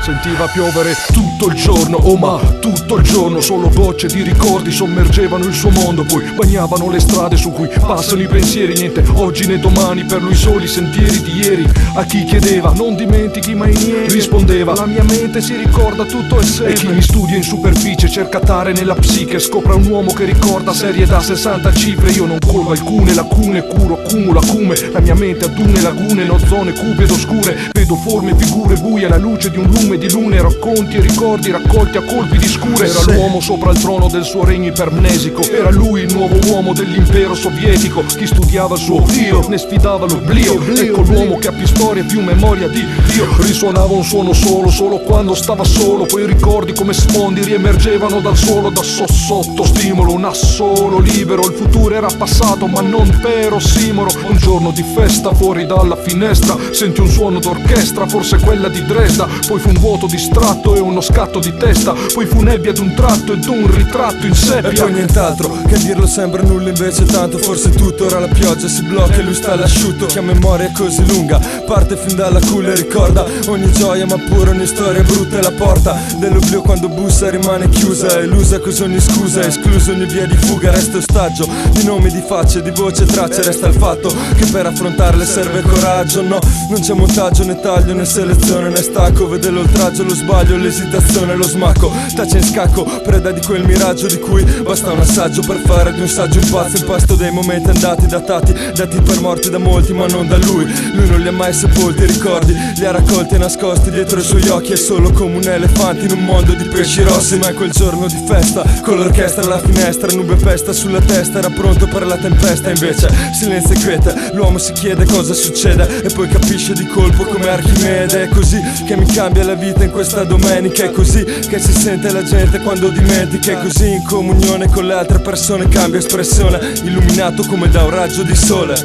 Sentiva piovere tutto il giorno, oh ma tutto il giorno. Solo gocce di ricordi sommergevano il suo mondo, poi bagnavano le strade su cui passano i pensieri. Niente oggi né domani, per lui soli sentieri di ieri. A chi chiedeva non dimentichi mai niente, rispondeva la mia mente si ricorda tutto e sempre. E chi mi studia in superficie cerca tare nella psiche, scopre un uomo che ricorda serie da 60 cifre. Io non colgo alcune lacune, curo, accumulo acume. La mia mente ha dune lagune, no zone cupe ed oscure. Vedo forme, figure buie alla luce di un lume di lune. Racconti e ricordi raccolti a colpi di scure. Era l'uomo sopra il trono del suo regno ipermnesico. Era lui il nuovo uomo dell'impero sovietico. Chi studiava il suo io ne sfidava l'oblio. Ecco l'uomo che ha più storia e più memoria di Dio. Risuonava un suono solo quando stava solo. Poi i ricordi come sfondi riemergevano dal suolo, da sotto stimolo. Un assolo libero, il futuro era passato ma non per ossimoro. Un giorno di festa fuori dalla finestra senti un suono d'orchestra, forse quella di Dresda. Poi fu un vuoto distratto e uno scatto di testa. Poi fu nebbia d'un tratto ed un ritratto in seppia. E poi nient'altro, che a dirlo sembra nulla invece tanto. Forse tutto, ora la pioggia si blocca e lui sta all'asciutto. Che a memoria è così lunga, parte fin dalla culla e ricorda ogni gioia ma pure ogni storia brutta. E la porta dell'oblio quando bussa rimane chiusa, elusa così ogni scusa, esclusa ogni via di fuga. Resta ostaggio di nomi, di facce, di voce e tracce. Resta il fatto che per affrontarle serve coraggio. No, non c'è montaggio né taglio né selezione né stacco. Vede l'oltraggio, lo sbaglio, l'esitazione, lo smacco. Tace in scacco, preda di quel miraggio di cui basta un assaggio per fare di un saggio un pazzo. Impasto dei momenti andati, datati, dati per morti da molti ma non da lui. Lui non li ha mai sepolti i ricordi, li ha raccolti e nascosti dietro i suoi occhi. È solo come un elefante in un mondo di pesci rossi. Ma è quel giorno di festa, con l'orchestra alla finestra, nube pesta sulla testa, era pronto per la tempesta. Invece silenzio e quiete, l'uomo si chiede cosa succede e poi capisce di colpo come Archimede. È così che mi cambia la vita in questa domenica, è così che si sente la gente quando dimentica. È così in comunione con le altre persone cambia espressione, illuminato come da un raggio di sole.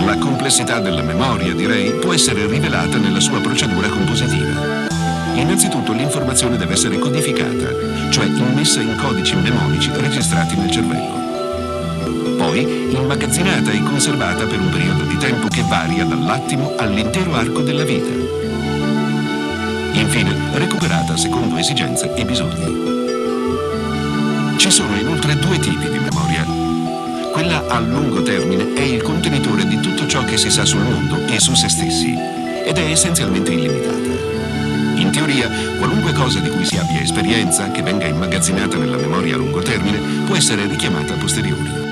La complessità della memoria, direi, può essere rivelata nella sua procedura compositiva. Innanzitutto l'informazione deve essere codificata, cioè immessa in codici mnemonici registrati nel cervello. Poi immagazzinata e conservata per un periodo di tempo che varia dall'attimo all'intero arco della vita. Infine recuperata secondo esigenze e bisogni. Ci sono inoltre due tipi di memoria. Quella a lungo termine è il contenitore di tutto ciò che si sa sul mondo e su se stessi ed è essenzialmente illimitata. In teoria, qualunque cosa di cui si abbia esperienza che venga immagazzinata nella memoria a lungo termine può essere richiamata a posteriori.